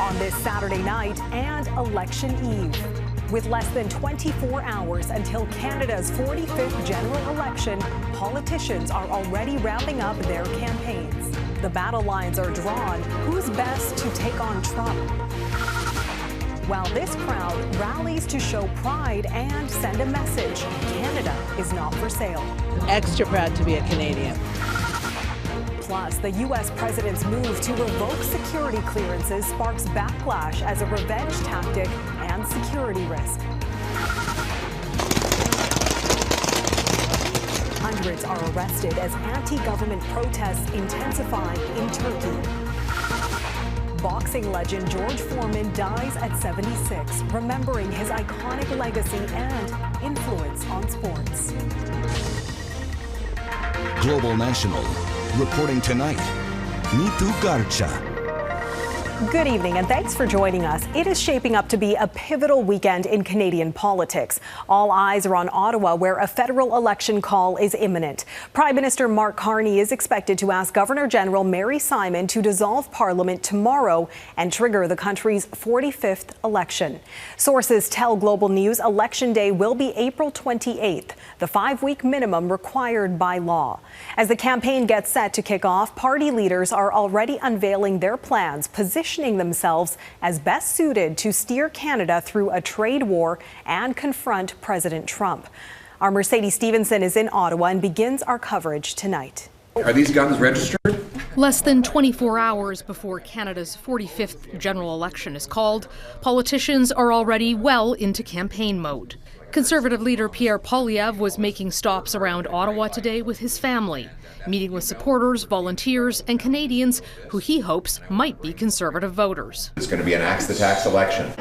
on this Saturday night and election eve. With less than 24 hours until Canada's 45th general election, politicians are already ramping up their campaigns. The battle lines are drawn. Who's best to take on Trump? While this crowd rallies to show pride and send a message, Canada is not for sale. Extra proud to be a Canadian. Plus, the U.S. president's move to revoke security clearances sparks backlash as a revenge tactic and security risk. Hundreds are arrested as anti-government protests intensify in Turkey. Boxing legend George Foreman dies at 76, remembering his iconic legacy and influence on sports. Global National. Reporting tonight, Nitu Garcha. Good evening and thanks for joining us. It is shaping up to be a pivotal weekend in Canadian politics. All eyes are on Ottawa, where a federal election call is imminent. Prime Minister Mark Carney is expected to ask Governor General Mary Simon to dissolve Parliament tomorrow and trigger the country's 45th election. Sources tell Global News Election Day will be April 28th, the 5-week minimum required by law. As the campaign gets set to kick off, party leaders are already unveiling their plans, positioning themselves as best suited to steer Canada through a trade war and confront President Trump. Our Mercedes Stephenson is in Ottawa and begins our coverage tonight. Are these guns registered? Less than 24 hours before Canada's 45th general election is called, politicians are already well into campaign mode. Conservative leader Pierre Poilievre was making stops around Ottawa today with his family, meeting with supporters, volunteers, and Canadians who he hopes might be Conservative voters. It's going to be an axe the tax election.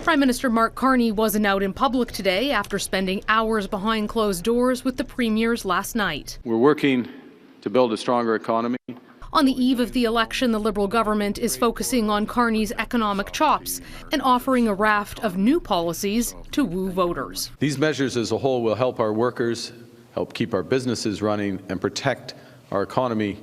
Prime Minister Mark Carney wasn't out in public today after spending hours behind closed doors with the premiers last night. We're working to build a stronger economy. On the eve of the election, the Liberal government is focusing on Carney's economic chops and offering a raft of new policies to woo voters. These measures as a whole will help our workers, help keep our businesses running, and protect our economy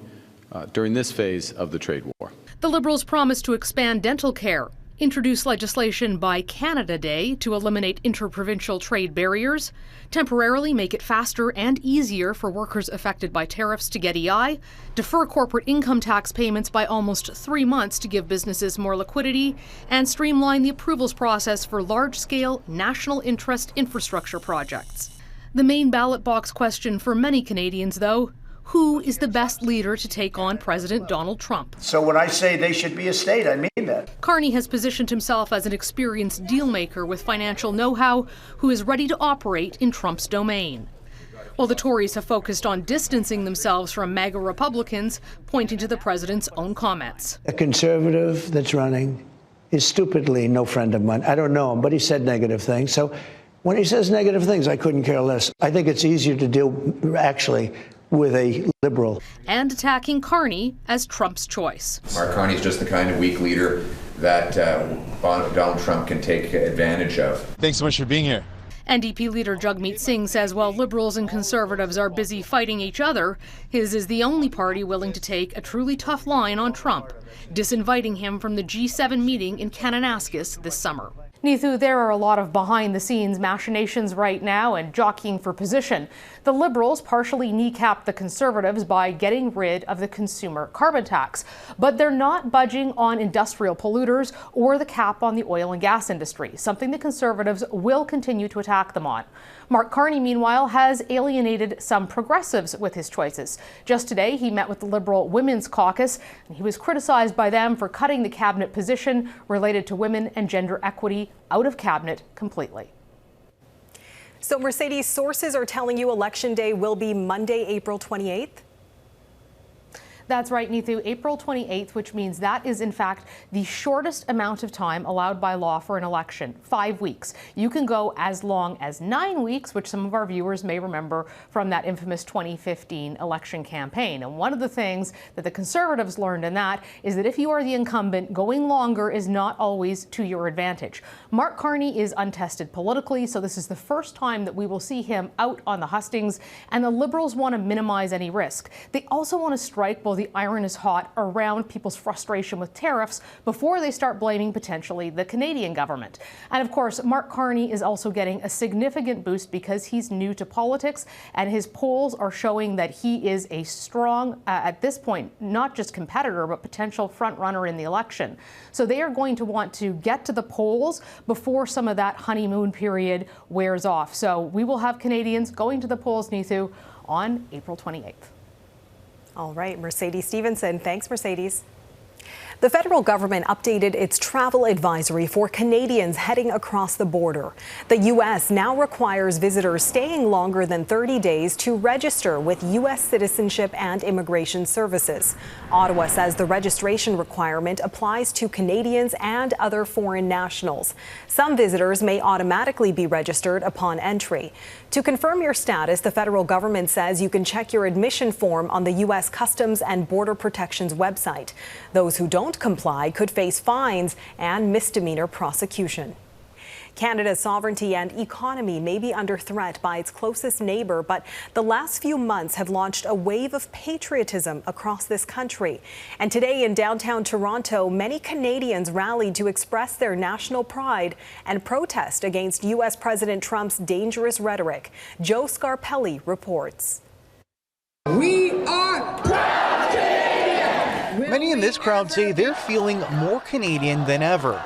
during this phase of the trade war. The Liberals promise to expand dental care, introduce legislation by Canada Day to eliminate interprovincial trade barriers, temporarily make it faster and easier for workers affected by tariffs to get EI, defer corporate income tax payments by almost 3 months to give businesses more liquidity, and streamline the approvals process for large-scale national interest infrastructure projects. The main ballot box question for many Canadians, though, who is the best leader to take on President Donald Trump? So when I say they should be a state, I mean that. Carney has positioned himself as an experienced dealmaker with financial know-how who is ready to operate in Trump's domain. While the Tories have focused on distancing themselves from MAGA Republicans, pointing to the president's own comments. A Conservative that's running is stupidly no friend of mine. I don't know him, but he said negative things. So when he says negative things, I couldn't care less. I think it's easier to deal, actually, with a Liberal. And attacking Carney as Trump's choice. Mark Carney's just the kind of weak leader that Donald Trump can take advantage of. Thanks so much for being here. NDP leader Jagmeet Singh says while Liberals and Conservatives are busy fighting each other, his is the only party willing to take a truly tough line on Trump, disinviting him from the G7 meeting in Kananaskis this summer. Neithu, there are a lot of behind-the-scenes machinations right now and jockeying for position. The Liberals partially kneecapped the Conservatives by getting rid of the consumer carbon tax. But they're not budging on industrial polluters or the cap on the oil and gas industry, something the Conservatives will continue to attack them on. Mark Carney, meanwhile, has alienated some progressives with his choices. Just today, he met with the Liberal Women's Caucus, and he was criticized by them for cutting the cabinet position related to women and gender equity out of cabinet completely. So, Mercedes, sources are telling you Election Day will be Monday, April 28th? That's right, Neithu, April 28th, which means that is, in fact, the shortest amount of time allowed by law for an election, 5 weeks. You can go as long as 9 weeks, which some of our viewers may remember from that infamous 2015 election campaign. And one of the things that the Conservatives learned in that is that if you are the incumbent, going longer is not always to your advantage. Mark Carney is untested politically, so this is the first time that we will see him out on the hustings, and the Liberals want to minimize any risk. They also want to strike while the iron is hot around people's frustration with tariffs before they start blaming potentially the Canadian government. And of course, Mark Carney is also getting a significant boost because he's new to politics, and his polls are showing that he is a strong, at this point, not just competitor, but potential front runner in the election. So they are going to want to get to the polls before some of that honeymoon period wears off. So we will have Canadians going to the polls, Neetu, on April 28th. All right, Mercedes Stephenson. Thanks, Mercedes. The federal government updated its travel advisory for Canadians heading across the border. The U.S. now requires visitors staying longer than 30 days to register with U.S. Citizenship and Immigration Services. Ottawa says the registration requirement applies to Canadians and other foreign nationals. Some visitors may automatically be registered upon entry. To confirm your status, the federal government says you can check your admission form on the U.S. Customs and Border Protection's website. Those who don't comply could face fines and misdemeanor prosecution. Canada's sovereignty and economy may be under threat by its closest neighbor, but the last few months have launched a wave of patriotism across this country. And today in downtown Toronto, many Canadians rallied to express their national pride and protest against U.S. President Trump's dangerous rhetoric. Joe Scarpelli reports. We are proud Canadian! Many in this crowd say they're feeling more Canadian than ever.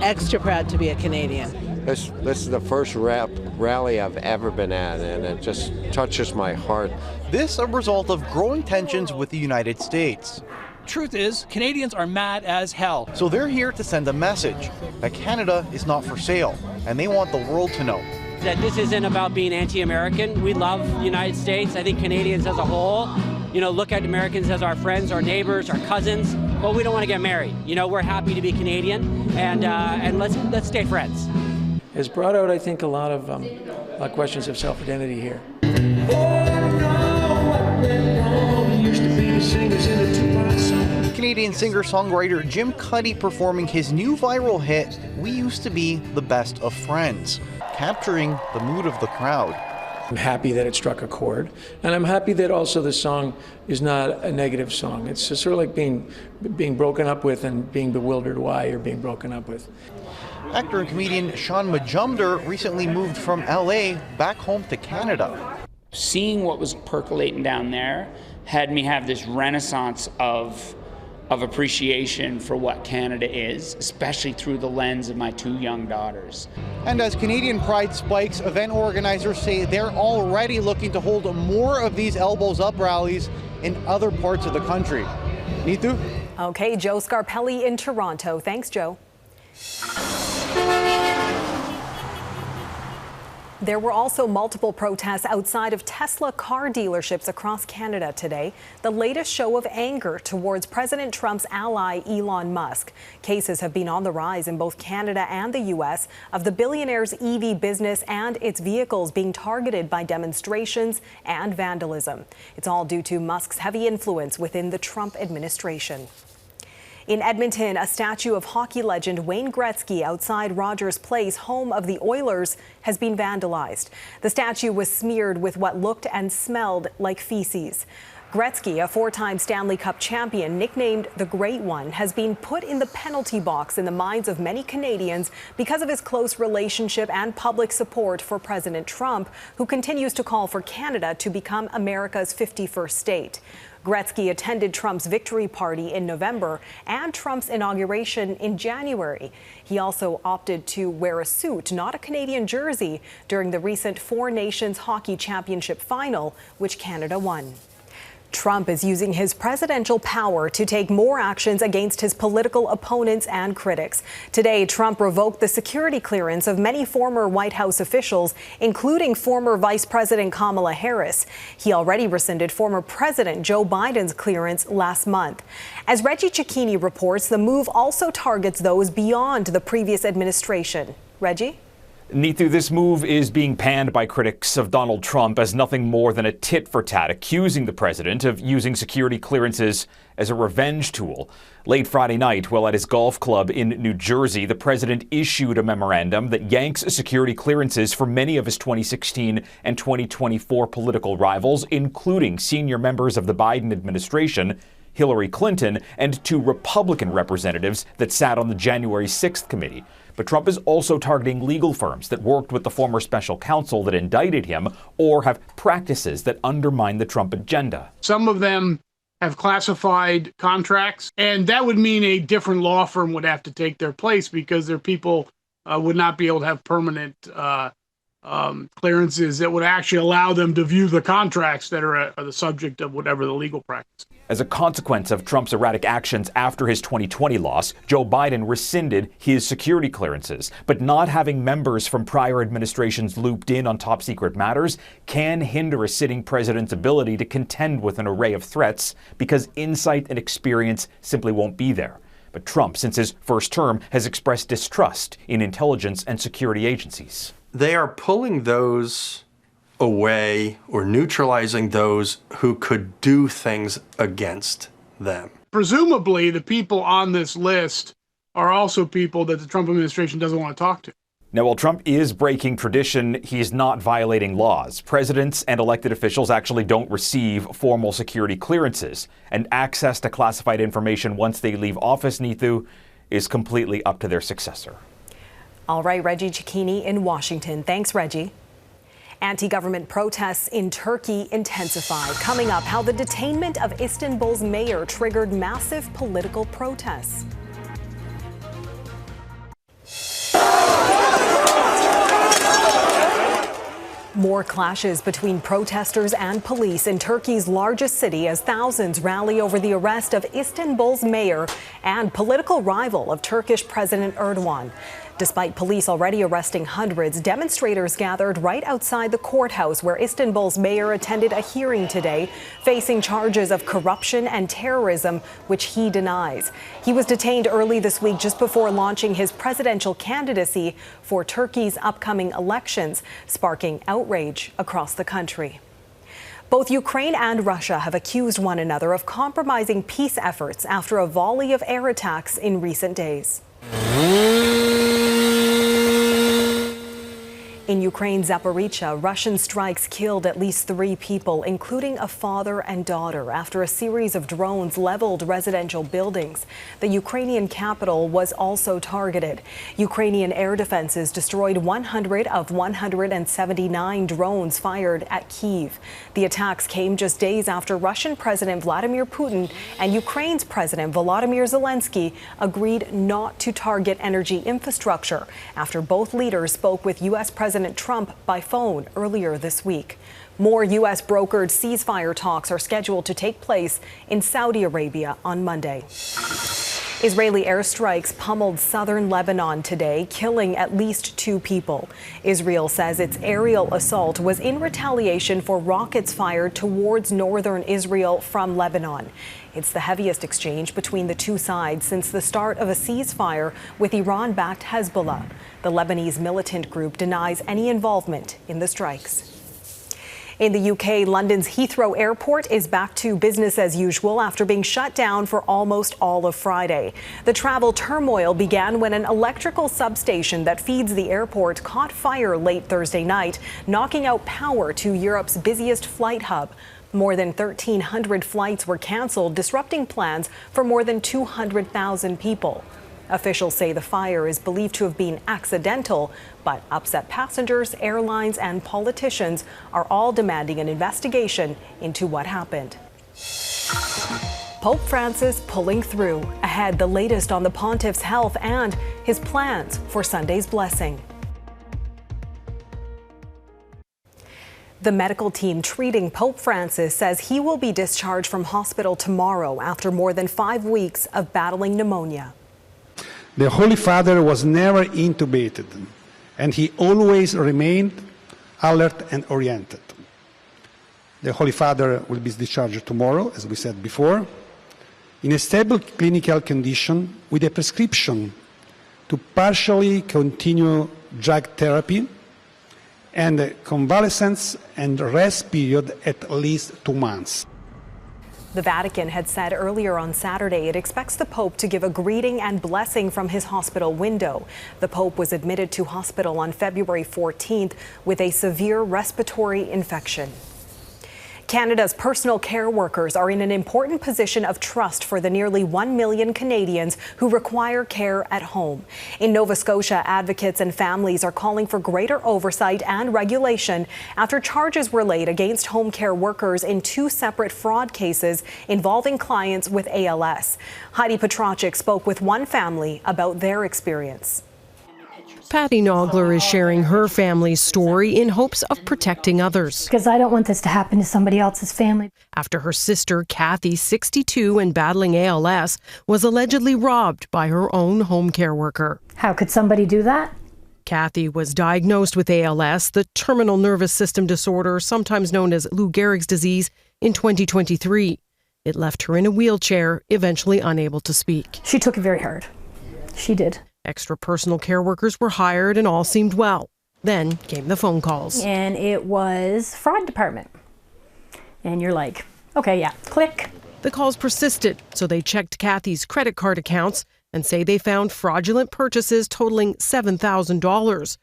Extra proud to be a Canadian. This is the first rally I've ever been at, and it just touches my heart. This a result of growing tensions with the United States. Truth is, Canadians are mad as hell. So they're here to send a message that Canada is not for sale, and they want the world to know that this isn't about being anti-American. We love the United States. I think Canadians as a whole, look at Americans as our friends, our neighbors, our cousins, but we don't want to get married. We're happy to be Canadian, and let's stay friends. Has brought out, I think, a lot of questions of self-identity here. Canadian singer-songwriter Jim Cuddy performing his new viral hit, We Used to Be the Best of Friends, capturing the mood of the crowd. I'm happy that it struck a chord, and I'm happy that also the song is not a negative song. It's just sort of like being broken up with and being bewildered why you're being broken up with. Actor and comedian Sean Majumder recently moved from LA back home to Canada. Seeing what was percolating down there had me have this renaissance of appreciation for what Canada is, especially through the lens of my two young daughters. And as Canadian pride spikes, event organizers say they're already looking to hold more of these elbows up rallies in other parts of the country. Neetu? Okay, Joe Scarpelli in Toronto. Thanks, Joe. There were also multiple protests outside of Tesla car dealerships across Canada today, the latest show of anger towards President Trump's ally Elon Musk. Cases have been on the rise in both Canada and the U.S. of the billionaire's EV business and its vehicles being targeted by demonstrations and vandalism. It's all due to Musk's heavy influence within the Trump administration. In Edmonton, a statue of hockey legend Wayne Gretzky outside Rogers Place, home of the Oilers, has been vandalized. The statue was smeared with what looked and smelled like feces. Gretzky, a four-time Stanley Cup champion, nicknamed the Great One, has been put in the penalty box in the minds of many Canadians because of his close relationship and public support for President Trump, who continues to call for Canada to become America's 51st state. Gretzky attended Trump's victory party in November and Trump's inauguration in January. He also opted to wear a suit, not a Canadian jersey, during the recent Four Nations Hockey Championship final, which Canada won. Trump is using his presidential power to take more actions against his political opponents and critics. Today, Trump revoked the security clearance of many former White House officials, including former Vice President Kamala Harris. He already rescinded former President Joe Biden's clearance last month. As Reggie Cecchini reports, the move also targets those beyond the previous administration. Reggie? Neetu, this move is being panned by critics of Donald Trump as nothing more than a tit-for-tat, accusing the president of using security clearances as a revenge tool. Late Friday night, while at his golf club in New Jersey, the president issued a memorandum that yanks security clearances for many of his 2016 and 2024 political rivals, including senior members of the Biden administration. Hillary Clinton, and 2 Republican representatives that sat on the January 6th committee. But Trump is also targeting legal firms that worked with the former special counsel that indicted him or have practices that undermine the Trump agenda. Some of them have classified contracts, and that would mean a different law firm would have to take their place because their people would not be able to have permanent clearances that would actually allow them to view the contracts that are the subject of whatever the legal practice. As a consequence of Trump's erratic actions after his 2020 loss, Joe Biden rescinded his security clearances. But not having members from prior administrations looped in on top secret matters can hinder a sitting president's ability to contend with an array of threats because insight and experience simply won't be there. But Trump, since his first term, has expressed distrust in intelligence and security agencies. They are pulling those away or neutralizing those who could do things against them. Presumably, the people on this list are also people that the Trump administration doesn't want to talk to. Now, while Trump is breaking tradition, he's not violating laws. Presidents and elected officials actually don't receive formal security clearances, and access to classified information once they leave office, Neetu, is completely up to their successor. All right, Reggie Cecchini in Washington. Thanks, Reggie. Anti-government protests in Turkey intensify. Coming up, how the detainment of Istanbul's mayor triggered massive political protests. More clashes between protesters and police in Turkey's largest city as thousands rally over the arrest of Istanbul's mayor and political rival of Turkish President Erdogan. Despite police already arresting hundreds, demonstrators gathered right outside the courthouse where Istanbul's mayor attended a hearing today, facing charges of corruption and terrorism, which he denies. He was detained early this week just before launching his presidential candidacy for Turkey's upcoming elections, sparking outrage across the country. Both Ukraine and Russia have accused one another of compromising peace efforts after a volley of air attacks in recent days. In Ukraine's Zaporizhzhia, Russian strikes killed at least 3 people, including a father and daughter, after a series of drones leveled residential buildings. The Ukrainian capital was also targeted. Ukrainian air defenses destroyed 100 of 179 drones fired at Kyiv. The attacks came just days after Russian President Vladimir Putin and Ukraine's President Volodymyr Zelensky agreed not to target energy infrastructure after both leaders spoke with U.S. President Trump by phone earlier this week. More U.S. brokered ceasefire talks are scheduled to take place in Saudi Arabia on Monday. Israeli airstrikes pummeled southern Lebanon today, killing at least 2 people. Israel says its aerial assault was in retaliation for rockets fired towards northern Israel from Lebanon. It's the heaviest exchange between the two sides since the start of a ceasefire with Iran-backed Hezbollah. The Lebanese militant group denies any involvement in the strikes. In the UK, London's Heathrow Airport is back to business as usual after being shut down for almost all of Friday. The travel turmoil began when an electrical substation that feeds the airport caught fire late Thursday night, knocking out power to Europe's busiest flight hub. More than 1,300 flights were canceled, disrupting plans for more than 200,000 people. Officials say the fire is believed to have been accidental, but upset passengers, airlines, and politicians are all demanding an investigation into what happened. Pope Francis pulling through. Ahead, the latest on the pontiff's health and his plans for Sunday's blessing. The medical team treating Pope Francis says he will be discharged from hospital tomorrow after more than 5 weeks of battling pneumonia. The Holy Father was never intubated, and he always remained alert and oriented. The Holy Father will be discharged tomorrow, as we said before, in a stable clinical condition with a prescription to partially continue drug therapy and a convalescence and rest period at least 2 months. The Vatican had said earlier on Saturday it expects the Pope to give a greeting and blessing from his hospital window. The Pope was admitted to hospital on February 14th with a severe respiratory infection. Canada's personal care workers are in an important position of trust for the nearly 1 million Canadians who require care at home. In Nova Scotia, advocates and families are calling for greater oversight and regulation after charges were laid against home care workers in 2 separate fraud cases involving clients with ALS. Heidi Petrachik spoke with one family about their experience. Patty Nogler is sharing her family's story in hopes of protecting others. Because I don't want this to happen to somebody else's family. After her sister, Kathy, 62 and battling ALS, was allegedly robbed by her own home care worker. How could somebody do that? Kathy was diagnosed with ALS, the terminal nervous system disorder, sometimes known as Lou Gehrig's disease, in 2023. It left her in a wheelchair, eventually unable to speak. She took it very hard. She did. Extra personal care workers were hired and all seemed well. Then came the phone calls. And it was fraud department. And you're like, okay, yeah, click. The calls persisted, so they checked Kathy's credit card accounts and say they found fraudulent purchases totaling $7,000.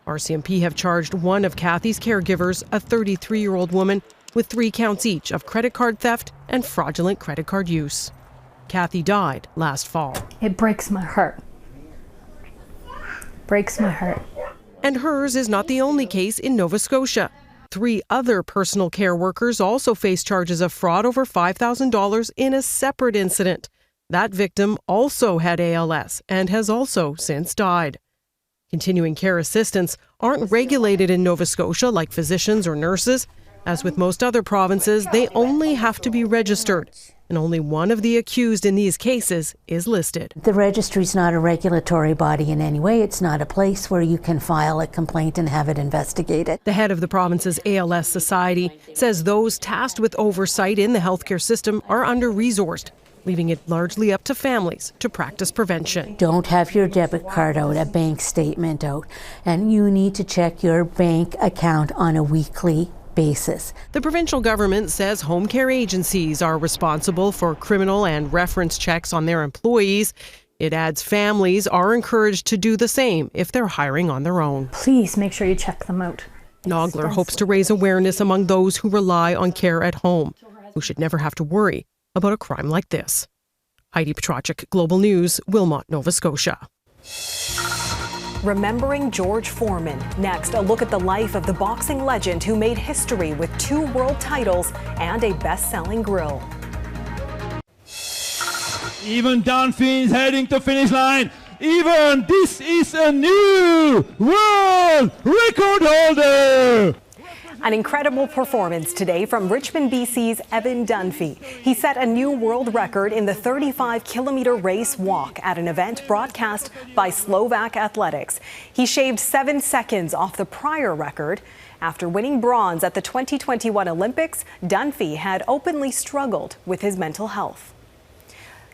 RCMP have charged one of Kathy's caregivers, a 33-year-old woman, with 3 counts each of credit card theft and fraudulent credit card use. Kathy died last fall. It breaks my heart. Breaks my heart. And hers is not the only case in Nova Scotia. 3 other personal care workers also face charges of fraud over $5,000 in a separate incident. That victim also had ALS and has also since died. Continuing care assistants aren't regulated in Nova Scotia like physicians or nurses. As with most other provinces, they only have to be registered. And only one of the accused in these cases is listed. The registry is not a regulatory body in any way. It's not a place where you can file a complaint and have it investigated. The head of the province's ALS Society says those tasked with oversight in the healthcare system are under-resourced, leaving it largely up to families to practice prevention. Don't have your debit card out, a bank statement out, and you need to check your bank account on a weekly basis. The provincial government says home care agencies are responsible for criminal and reference checks on their employees. It adds families are encouraged to do the same if they're hiring on their own. Please make sure you check them out. Nogler hopes to raise awareness among those who rely on care at home, who should never have to worry about a crime like this. Heidi Petrachik, Global News, Wilmot, Nova Scotia. Remembering George Foreman. Next, a look at the life of the boxing legend who made history with 2 world titles and a best-selling grill. Even Dunphy is heading to finish line. Even this is a new world record holder. An incredible performance today from Richmond, BC's Evan Dunphy. He set a new world record in the 35-kilometer race walk at an event broadcast by Slovak Athletics. He shaved 7 seconds off the prior record. After winning bronze at the 2021 Olympics, Dunphy had openly struggled with his mental health.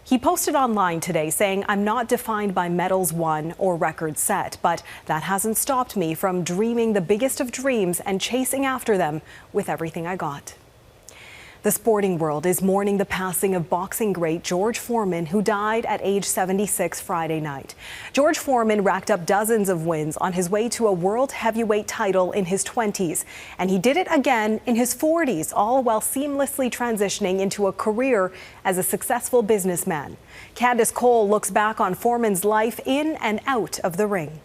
He posted online today saying, "I'm not defined by medals won or records set, but that hasn't stopped me from dreaming the biggest of dreams and chasing after them with everything I got." The sporting world is mourning the passing of boxing great George Foreman, who died at age 76 Friday night. George Foreman racked up dozens of wins on his way to a world heavyweight title in his 20s, and he did it again in his 40s, all while seamlessly transitioning into a career as a successful businessman. Candice Cole looks back on Foreman's life in and out of the ring.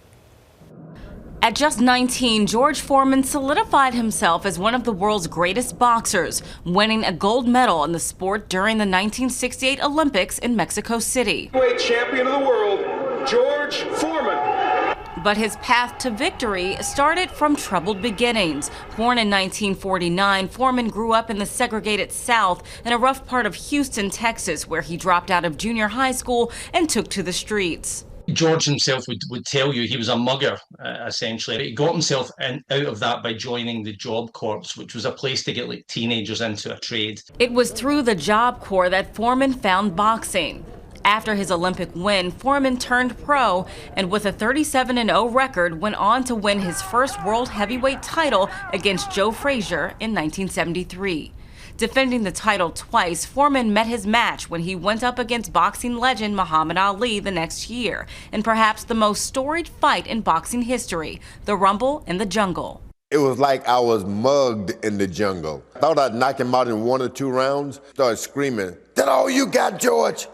At just 19, George Foreman solidified himself as one of the world's greatest boxers, winning a gold medal in the sport during the 1968 Olympics in Mexico City. Heavyweight champion of the world, George Foreman. But his path to victory started from troubled beginnings. Born in 1949, Foreman grew up in the segregated South in a rough part of Houston, Texas, where he dropped out of junior high school and took to the streets. George himself would tell you he was a mugger, essentially. He got himself out of that by joining the Job Corps, which was a place to get like teenagers into a trade. It was through the Job Corps that Foreman found boxing. After his Olympic win, Foreman turned pro and with a 37-0 record went on to win his first world heavyweight title against Joe Frazier in 1973. Defending the title twice, Foreman met his match when he went up against boxing legend Muhammad Ali the next year, in perhaps the most storied fight in boxing history, the Rumble in the Jungle. It was like I was mugged in the jungle. Thought I'd knock him out in 1 or 2 rounds. Started screaming, "That all you got, George?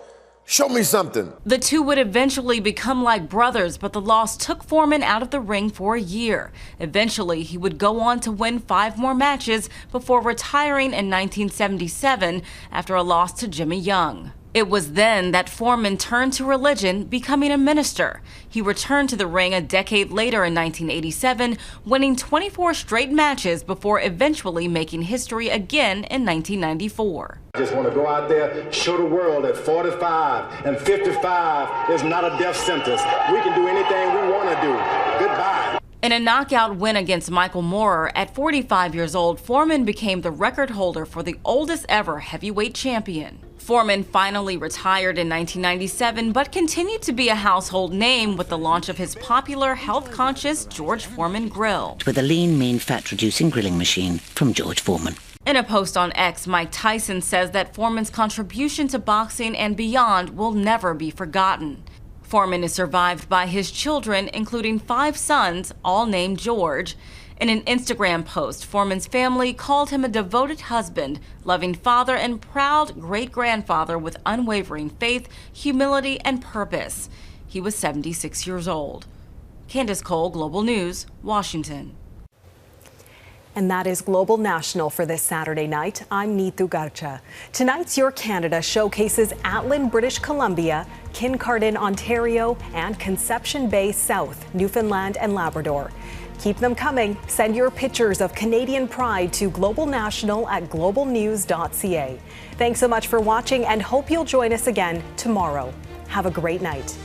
Show me something." The two would eventually become like brothers, but the loss took Foreman out of the ring for a year. Eventually, he would go on to win 5 more matches before retiring in 1977 after a loss to Jimmy Young. It was then that Foreman turned to religion, becoming a minister. He returned to the ring a decade later in 1987, winning 24 straight matches before eventually making history again in 1994. I just want to go out there, show the world that 45 and 55 is not a death sentence. We can do anything we want to do. Goodbye. In a knockout win against Michael Moorer, at 45 years old, Foreman became the record holder for the oldest ever heavyweight champion. Foreman finally retired in 1997, but continued to be a household name with the launch of his popular health-conscious George Foreman grill. With a lean, mean, fat-reducing grilling machine from George Foreman. In a post on X, Mike Tyson says that Foreman's contribution to boxing and beyond will never be forgotten. Foreman is survived by his children, including 5 sons, all named George. In an Instagram post, Foreman's family called him a devoted husband, loving father, and proud great-grandfather with unwavering faith, humility, and purpose. He was 76 years old. Candice Cole, Global News, Washington. And that is Global National for this Saturday night. I'm Neetu Garcha. Tonight's Your Canada showcases Atlin, British Columbia, Kincardine, Ontario, and Conception Bay South, Newfoundland and Labrador. Keep them coming. Send your pictures of Canadian pride to globalnational@globalnews.ca. Thanks so much for watching and hope you'll join us again tomorrow. Have a great night.